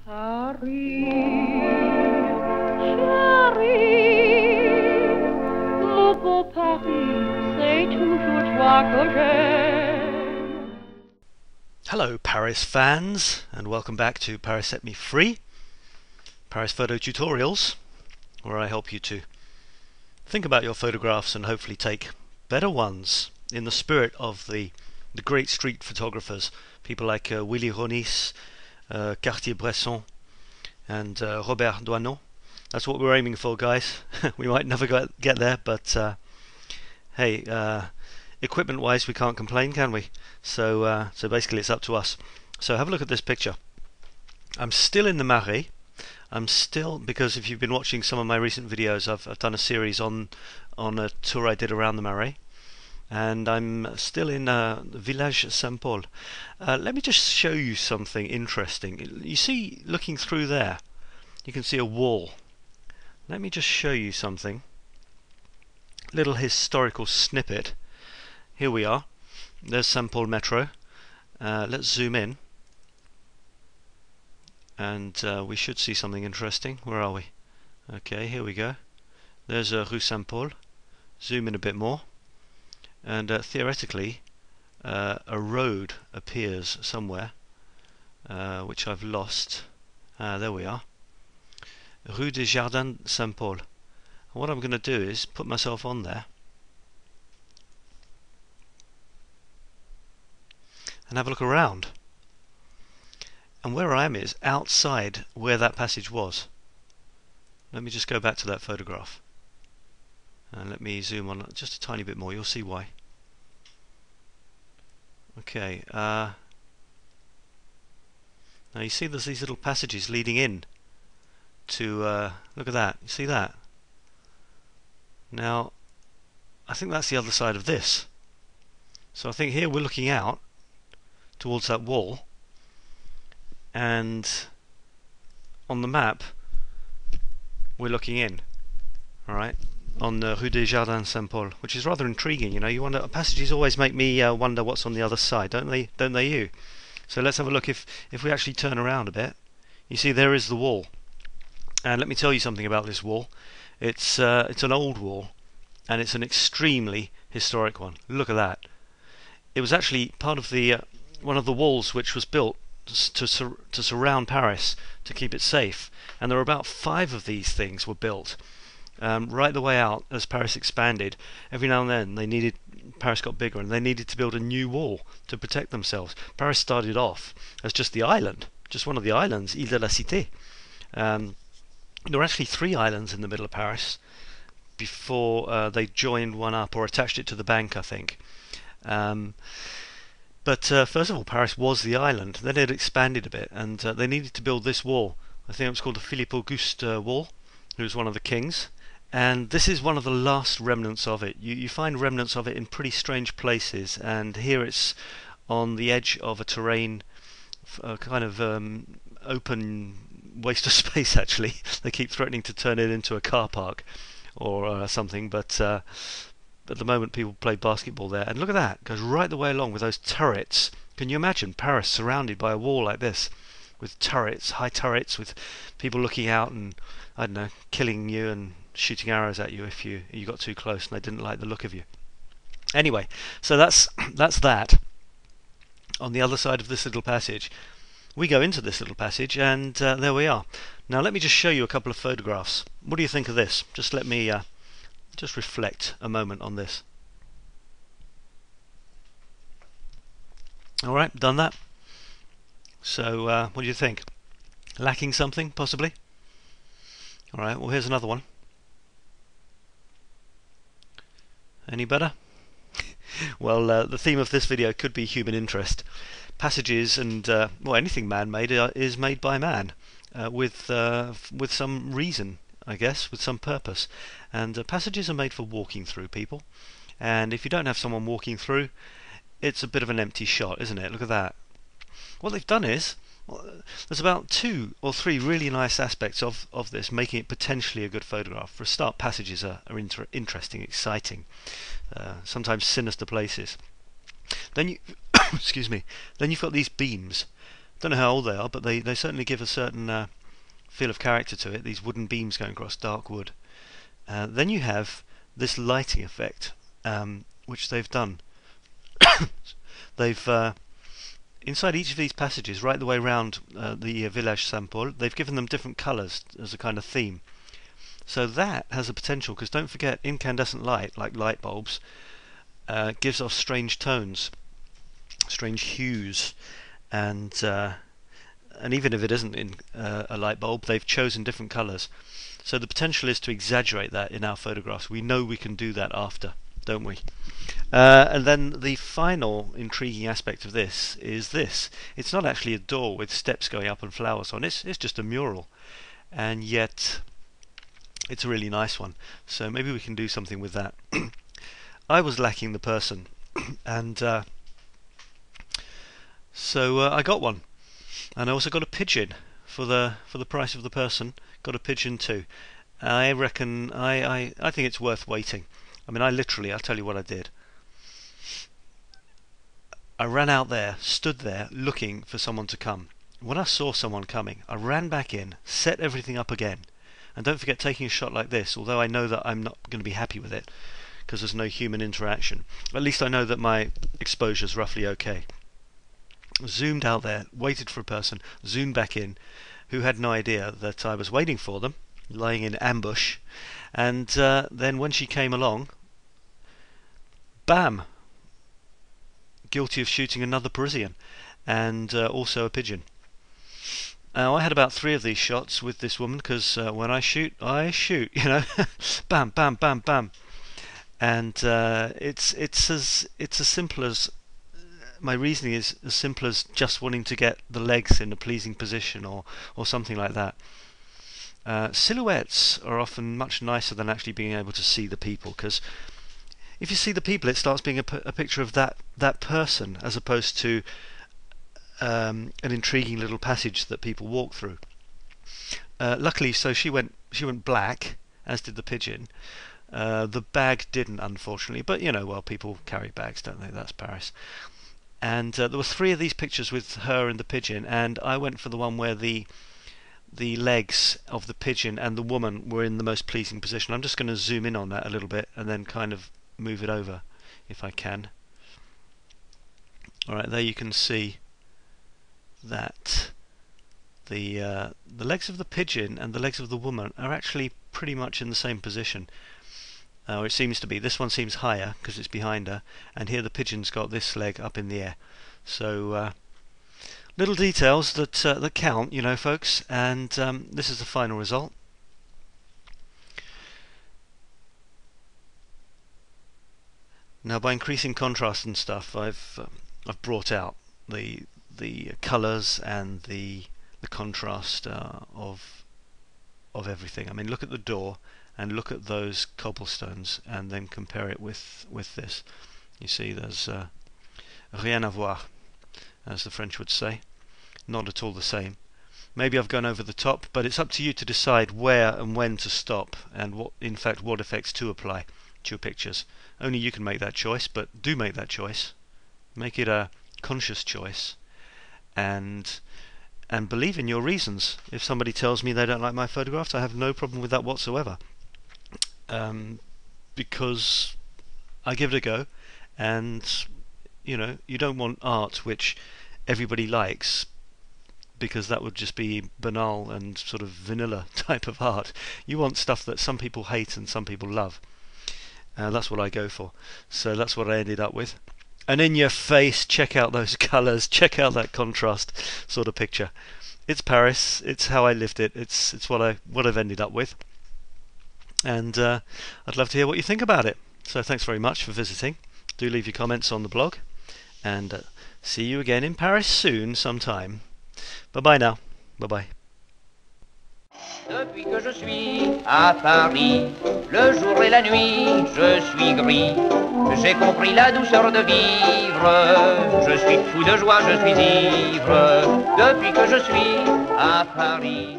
Paris, chérie, mon beau Paris, c'est toujours toi que j'aime. Hello Paris fans, and welcome back to Paris Set Me Free, Paris Photo Tutorials, where I help you to think about your photographs and hopefully take better ones in the spirit of the great street photographers, people like Willy Ronis, Cartier-Bresson and Robert Doisneau. That's what we're aiming for, guys. We might never get there, but hey, equipment wise we can't complain, can we? So basically it's up to us. So have a look at this picture. I'm still in the Marais. I'm still, because if you've been watching some of my recent videos, I've done a series on a tour I did around the Marais, and I'm still in Village Saint-Paul. Let me just show you something interesting. You see, looking through there, you can see a wall. Let me just show you something. Little historical snippet. Here we are. There's Saint-Paul Metro. Let's zoom in, and we should see something interesting. Where are we? Okay, here we go. There's Rue Saint-Paul. Zoom in a bit more, and theoretically a road appears somewhere, which I've lost. There we are. Rue des Jardins Saint-Paul. And what I'm going to do is put myself on there and have a look around. And where I am is outside where that passage was. Let me just go back to that photograph. And let me zoom on just a tiny bit more, you'll see why. Okay, now you see there's these little passages leading in to, look at that, you see that? Now, I think that's the other side of this. So I think here we're looking out towards that wall, and on the map we're looking in, alright? On the Rue des Jardins Saint-Paul, which is rather intriguing. You know, you wonder, passages always make me wonder what's on the other side, don't they? Don't they you? So let's have a look. If we actually turn around a bit, you see there is the wall. And let me tell you something about this wall. It's an old wall, and it's an extremely historic one. Look at that. It was actually part of the one of the walls which was built to surround Paris to keep it safe. And there were about 5 of these things were built. Right the way out as Paris expanded. Every now and then Paris got bigger and they needed to build a new wall to protect themselves. Paris started off as just the island, just one of the islands, Ile de la Cité. There were actually 3 islands in the middle of Paris before they joined one up or attached it to the bank, I think. But first of all, Paris was the island. Then it expanded a bit, and they needed to build this wall. I think it was called the Philippe Auguste wall, who was one of the kings. And this is one of the last remnants of it. You find remnants of it in pretty strange places, and here it's on the edge of a terrain, kind of open waste of space. Actually, they keep threatening to turn it into a car park or something, but at the moment people play basketball there. And look at that, it goes right the way along with those turrets. Can you imagine Paris surrounded by a wall like this, with turrets, high turrets, with people looking out and, I don't know, killing you and shooting arrows at you if you got too close and they didn't like the look of you. Anyway, so that's that. On the other side of this little passage, we go into this little passage, and there we are. Now let me just show you a couple of photographs. What do you think of this? Just let me just reflect a moment on this. Alright, done that. So what do you think? Lacking something, possibly? Alright, well here's another one. Any better? Well, the theme of this video could be human interest. Passages and well, anything man-made is made by man, with some reason, I guess, with some purpose. And passages are made for walking through, people. And if you don't have someone walking through, it's a bit of an empty shot, isn't it? Look at that. What they've done is, well, there's about 2 or 3 really nice aspects of this, making it potentially a good photograph. For a start, passages are interesting, exciting, sometimes sinister places. Then you, excuse me. Then you've got these beams. Don't know how old they are, but they certainly give a certain feel of character to it, these wooden beams going across dark wood. Then you have this lighting effect, which they've done. They've inside each of these passages, right the way around the Village Saint-Paul, they've given them different colours as a kind of theme. So that has a potential, because don't forget, incandescent light, like light bulbs, gives off strange tones, strange hues, and even if it isn't in a light bulb, they've chosen different colours. So the potential is to exaggerate that in our photographs. We know we can do that after, don't we? And then the final intriguing aspect of this is this. It's not actually a door with steps going up and flowers on. It's just a mural, and yet it's a really nice one. So maybe we can do something with that. I was lacking the person, and so I got one, and I also got a pigeon for the price of the person. Got a pigeon too. I reckon I think it's worth waiting. I mean, I'll tell you what I did. I ran out there, stood there looking for someone to come. When I saw someone coming, I ran back in, set everything up again. And don't forget, taking a shot like this, although I know that I'm not going to be happy with it because there's no human interaction, at least I know that my exposure's roughly okay. Zoomed out there, waited for a person, zoomed back in, who had no idea that I was waiting for them, lying in ambush, and then when she came along, bam! Guilty of shooting another Parisian, and also a pigeon. Now, I had about 3 of these shots with this woman, because when I shoot, you know, bam, bam, bam, bam, and it's as simple as, my reasoning is as simple as just wanting to get the legs in a pleasing position, or something like that. Silhouettes are often much nicer than actually being able to see the people, because if you see the people, it starts being a picture of that person, as opposed to an intriguing little passage that people walk through. Luckily, so she went black, as did the pigeon. The bag didn't, unfortunately, but you know, well, people carry bags, don't they? That's Paris. And there were 3 of these pictures with her and the pigeon, and I went for the one where the legs of the pigeon and the woman were in the most pleasing position. I'm just going to zoom in on that a little bit and then kind of move it over if I can. Alright, there you can see that the legs of the pigeon and the legs of the woman are actually pretty much in the same position. It seems to be. This one seems higher because it's behind her, and here the pigeon's got this leg up in the air. So little details that count, you know, folks. And this is the final result. Now, by increasing contrast and stuff, I've brought out the colours and the contrast of everything. I mean, look at the door and look at those cobblestones, and then compare it with this. You see, there's rien à voir, as the French would say. Not at all the same. Maybe I've gone over the top, but it's up to you to decide where and when to stop, and what effects to apply to your pictures. Only you can make that choice, but do make that choice. Make it a conscious choice, and believe in your reasons. If somebody tells me they don't like my photographs, I have no problem with that whatsoever, because I give it a go. And you know, you don't want art which everybody likes, because that would just be banal and sort of vanilla type of art. You want stuff that some people hate and some people love. That's what I go for. So that's what I ended up with. And in your face, check out those colours, check out that contrast sort of picture. It's Paris, it's how I lived it, it's what I've ended up with. And I'd love to hear what you think about it. So thanks very much for visiting. Do leave your comments on the blog, and see you again in Paris soon sometime. Bye bye now. Bye bye. Depuis que je suis à Paris, le jour et la nuit, je suis gris. J'ai compris la douceur de vivre, je suis fou de joie, je suis ivre. Depuis que je suis à Paris.